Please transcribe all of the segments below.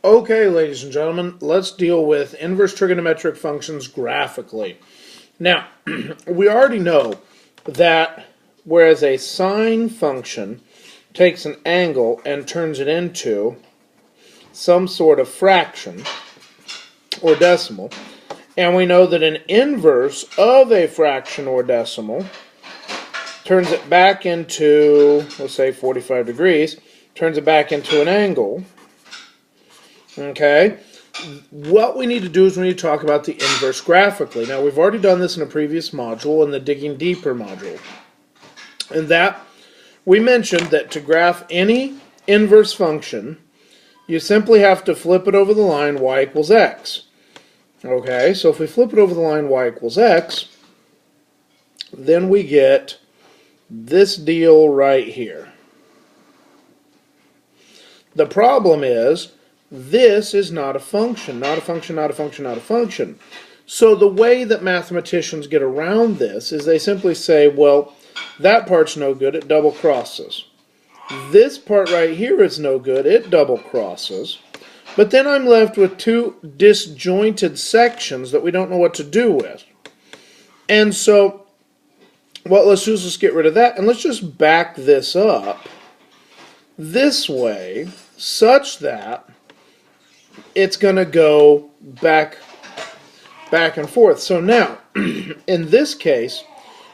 Okay, ladies and gentlemen, let's deal with inverse trigonometric functions graphically. Now, we already know that whereas a sine function takes an angle and turns it into some sort of fraction or decimal, and we know that an inverse of a fraction or decimal turns it back into, let's say 45 degrees, turns it back into an angle. Okay, what we need to do is we need to talk about the inverse graphically. Now, we've already done this in a previous module, in the Digging Deeper module. And that, we mentioned that to graph any inverse function, you simply have to flip it over the line y equals x. Okay, so if we flip it over the line y equals x, then we get this deal right here. The problem is, this is not a function, not a function, not a function, not a function. So the way that mathematicians get around this is they simply say, well, that part's no good, it double crosses. This part right here is no good, it double crosses. But then I'm left with two disjointed sections that we don't know what to do with. And so, what let's do is just get rid of that, and let's just back this up this way, such that it's going to go back and forth. So now, in this case,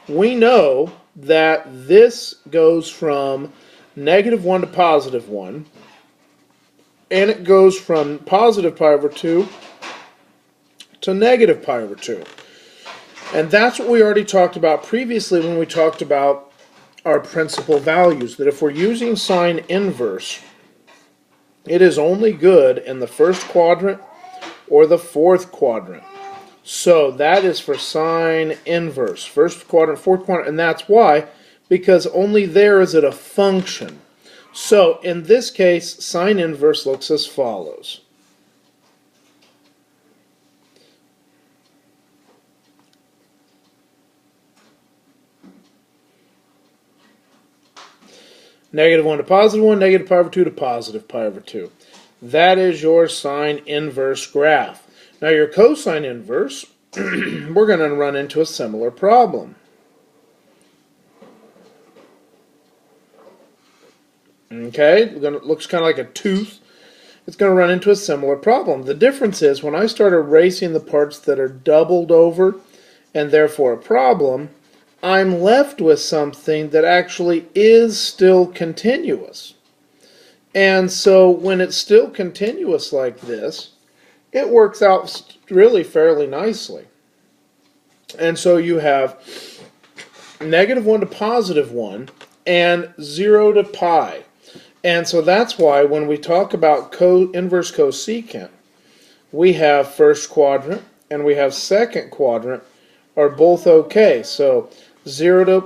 we know that this goes from -1 to +1, and it goes from positive pi over 2 to negative pi over 2. And that's what we already talked about previously when we talked about our principal values, that if we're using sine inverse, it is only good in the first quadrant or the fourth quadrant. So that is for sine inverse, first quadrant, fourth quadrant, and that's why, because only there is it a function. So in this case, sine inverse looks as follows. -1 to +1, negative pi over 2 to positive pi over 2. That is your sine inverse graph. Now your cosine inverse, we're going to run into a similar problem. Okay, it looks kind of like a tooth. It's going to run into a similar problem. The difference is when I start erasing the parts that are doubled over and therefore a problem, I'm left with something that actually is still continuous. And so when it's still continuous like this, it works out really fairly nicely. And so you have -1 to +1 and 0 to pi. And so that's why when we talk about inverse cosecant, we have first quadrant and we have second quadrant are both okay. So 0 to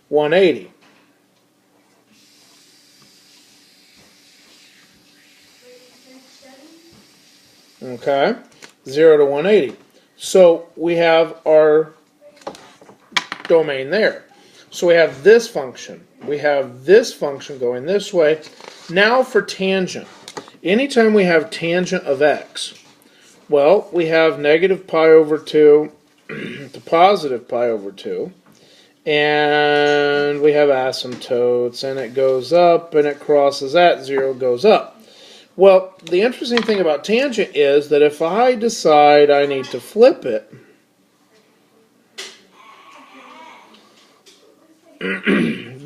180. Okay, 0 to 180. So we have our domain there. So we have this function. We have this function going this way. Now for tangent. Anytime we have tangent of x, well, we have negative pi over 2 to positive pi over 2. And we have asymptotes, and it goes up, and it crosses that, 0 goes up. Well, the interesting thing about tangent is that if I decide I need to flip it,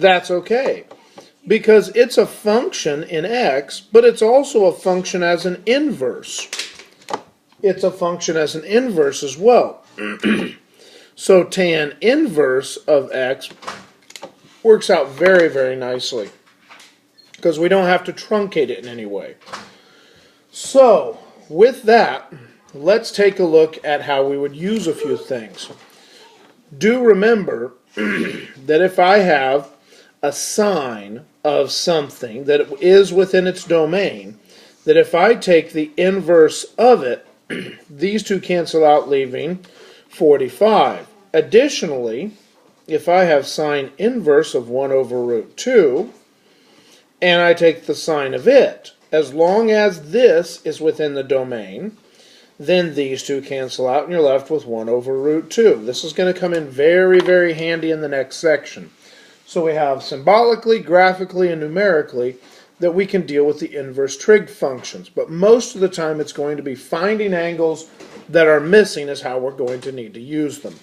that's okay. Because it's a function in x, but it's also a function as an inverse. It's a function as an inverse as well. So tan inverse of x works out very, very nicely because we don't have to truncate it in any way. So with that, let's take a look at how we would use a few things. Do remember that if I have a sine of something that is within its domain, that if I take the inverse of it, these two cancel out, leaving 45. Additionally, if I have sine inverse of 1 over root 2, and I take the sine of it. As long as this is within the domain, then these two cancel out, and you're left with 1 over root 2. This is going to come in very, very handy in the next section. So we have symbolically, graphically, and numerically that we can deal with the inverse trig functions. But most of the time it's going to be finding angles that are missing is how we're going to need to use them.